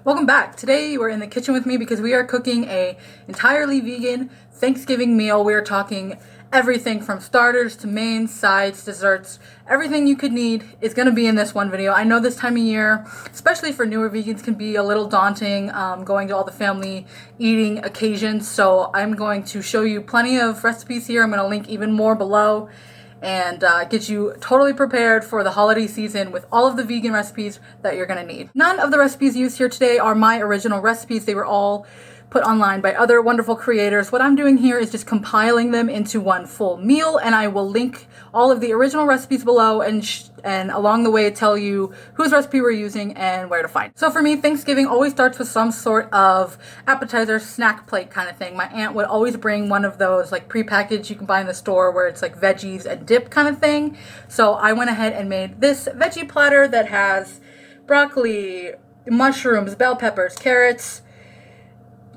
Welcome back. Today we're in the kitchen with me because we are cooking a entirely vegan Thanksgiving meal. We are talking everything from starters to mains, sides, desserts. Everything you could need is going to be in this one video. I know this time of year, especially for newer vegans, can be a little daunting going to all the family eating occasions. So I'm going to show you plenty of recipes here. I'm going to link even more below and get you totally prepared for the holiday season with all of the vegan recipes that you're gonna need. None of the recipes used here today are my original recipes. They were all put online by other wonderful creators. What I'm doing here is just compiling them into one full meal, and I will link all of the original recipes below and along the way tell you whose recipe we're using and where to find it. So for me, Thanksgiving always starts with some sort of appetizer snack plate kind of thing. My aunt would always bring one of those like prepackaged you can buy in the store where it's like veggies and dip kind of thing. So I went ahead and made this veggie platter that has broccoli, mushrooms, bell peppers, carrots,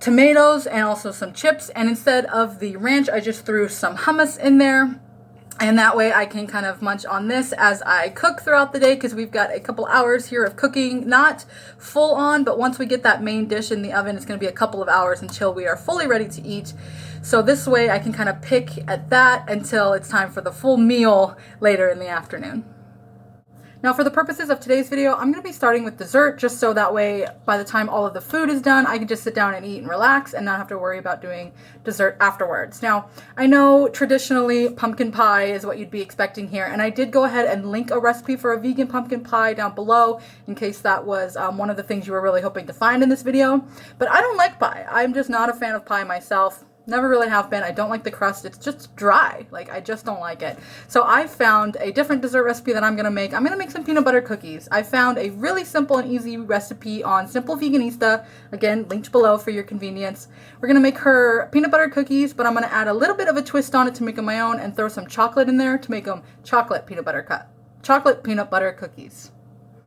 tomatoes, and also some chips. And instead of the ranch, I just threw some hummus in there. And that way I can kind of munch on this as I cook throughout the day, because we've got a couple hours here of cooking, not full on, but once we get that main dish in the oven, it's going to be a couple of hours until we are fully ready to eat. So this way I can kind of pick at that until it's time for the full meal later in the afternoon. Now for the purposes of today's video, I'm going to be starting with dessert, just so that way by the time all of the food is done, I can just sit down and eat and relax and not have to worry about doing dessert afterwards. Now, I know traditionally pumpkin pie is what you'd be expecting here, and I did go ahead and link a recipe for a vegan pumpkin pie down below in case that was one of the things you were really hoping to find in this video. But I don't like pie. I'm just not a fan of pie myself. Never really have been. I don't like the crust. It's just dry. Like, I just don't like it. So I found a different dessert recipe that I'm going to make. I'm going to make some peanut butter cookies. I found a really simple and easy recipe on Simple Veganista. Again, linked below for your convenience. We're going to make her peanut butter cookies, but I'm going to add a little bit of a twist on it to make them my own and throw some chocolate in there to make them chocolate peanut butter cookies.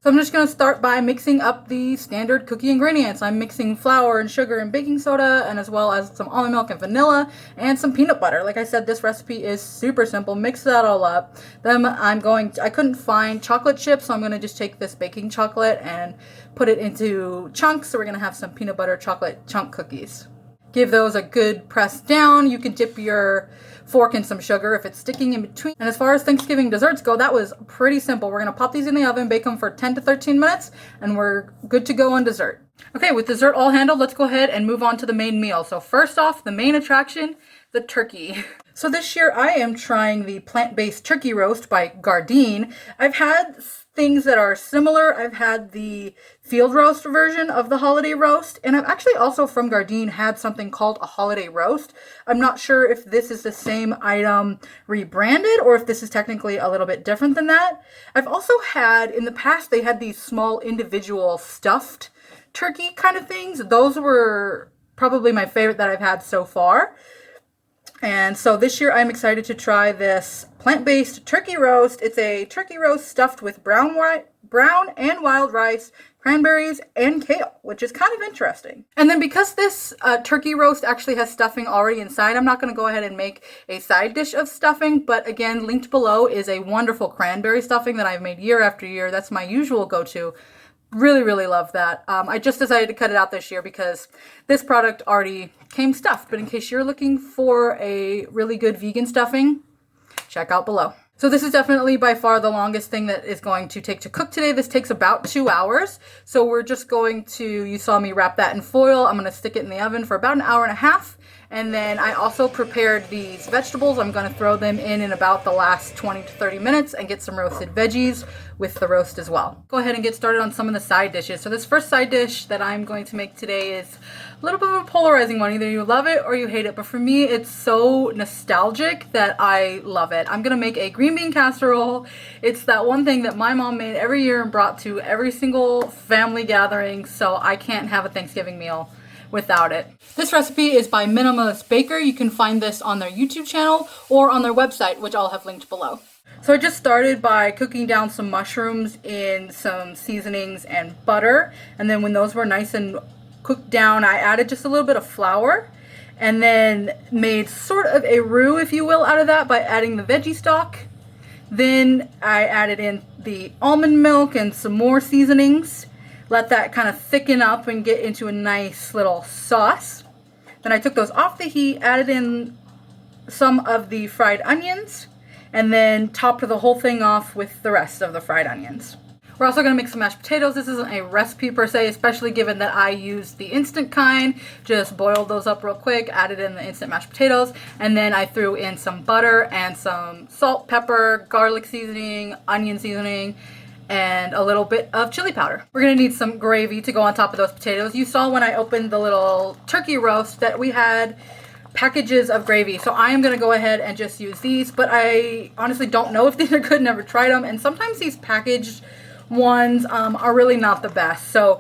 So I'm just going to start by mixing up the standard cookie ingredients. I'm mixing flour and sugar and baking soda, and as well as some almond milk and vanilla and some peanut butter. Like I said, this recipe is super simple. Mix that all up. Then I couldn't find chocolate chips, so I'm going to just take this baking chocolate and put it into chunks. So we're going to have some peanut butter chocolate chunk cookies. Give those a good press down. You can dip your fork in some sugar if it's sticking in between. And as far as Thanksgiving desserts go, that was pretty simple. We're going to pop these in the oven, bake them for 10 to 13 minutes, and we're good to go on dessert. Okay, with dessert all handled, let's go ahead and move on to the main meal. So first off, the main attraction, the turkey. So this year I am trying the plant-based turkey roast by Gardein. I've had things that are similar. I've had the field roast version of the holiday roast, and I've actually also from Gardein had something called a holiday roast. I'm not sure if this is the same item rebranded or if this is technically a little bit different than that. I've also had, in the past, they had these small individual stuffed turkey kind of things. Those were probably my favorite that I've had so far. And so this year I'm excited to try this plant-based turkey roast. It's a turkey roast stuffed with brown and wild rice, cranberries, and kale, which is kind of interesting. And then because this turkey roast actually has stuffing already inside, I'm not going to go ahead and make a side dish of stuffing, but again, linked below is a wonderful cranberry stuffing that I've made year after year. That's my usual go-to. Really, really love that. I just decided to cut it out this year because this product already came stuffed. But in case you're looking for a really good vegan stuffing, check out below. So this is definitely by far the longest thing that is going to take to cook today. This takes about 2 hours. So we're just going to, you saw me wrap that in foil. I'm going to stick it in the oven for about an hour and a half. And then I also prepared these vegetables. I'm going to throw them in about the last 20 to 30 minutes and get some roasted veggies with the roast as well. Go ahead and get started on some of the side dishes. So this first side dish that I'm going to make today is a little bit of a polarizing one. Either you love it or you hate it. But for me, it's so nostalgic that I love it. I'm going to make a green bean casserole. It's that one thing that my mom made every year and brought to every single family gathering. So I can't have a Thanksgiving meal without it. This recipe is by Minimalist Baker. You can find this on their YouTube channel or on their website, which I'll have linked below. So I just started by cooking down some mushrooms in some seasonings and butter. And then when those were nice and cooked down, I added just a little bit of flour and then made sort of a roux, if you will, out of that by adding the veggie stock. Then I added in the almond milk and some more seasonings. let that kind of thicken up and get into a nice little sauce. Then I took those off the heat, added in some of the fried onions, and then topped the whole thing off with the rest of the fried onions. We're also going to make some mashed potatoes. This isn't a recipe per se, especially given that I used the instant kind. Just boiled those up real quick, added in the instant mashed potatoes, and then I threw in some butter and some salt, pepper, garlic seasoning, onion seasoning, and a little bit of chili powder. We're going to need some gravy to go on top of those potatoes. You saw when I opened the little turkey roast that we had packages of gravy. So I am going to go ahead and just use these, but I honestly don't know if these are good, never tried them, and sometimes these packaged ones are really not the best. So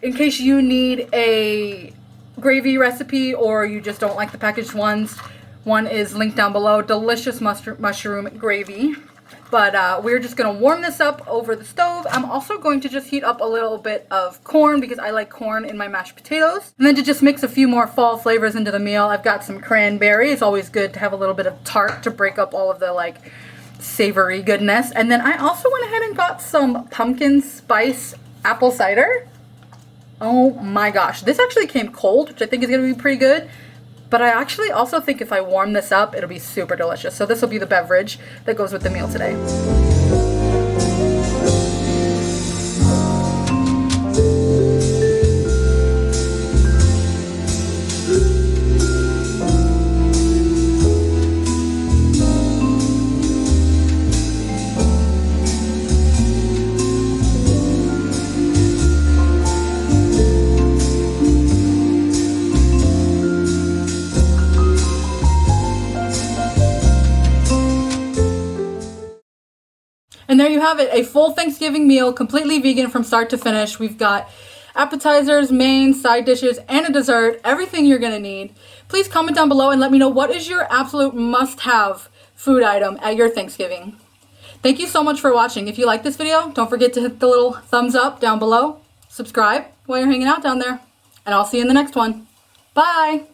in case you need a gravy recipe or you just don't like the packaged ones, one is linked down below. Delicious mushroom gravy. But we're just going to warm this up over the stove. I'm also going to just heat up a little bit of corn because I like corn in my mashed potatoes. And then to just mix a few more fall flavors into the meal, I've got some cranberry. It's always good to have a little bit of tart to break up all of the savory goodness. And then I also went ahead and got some pumpkin spice apple cider. Oh my gosh, this actually came cold, which I think is going to be pretty good. But I actually also think if I warm this up, it'll be super delicious. So this will be the beverage that goes with the meal today. And there you have it, a full Thanksgiving meal, completely vegan from start to finish. We've got appetizers, main, side dishes, and a dessert, everything you're gonna need. Please comment down below and let me know what is your absolute must-have food item at your Thanksgiving. Thank you so much for watching. If you like this video, don't forget to hit the little thumbs up down below, subscribe while you're hanging out down there, and I'll see you in the next one. Bye!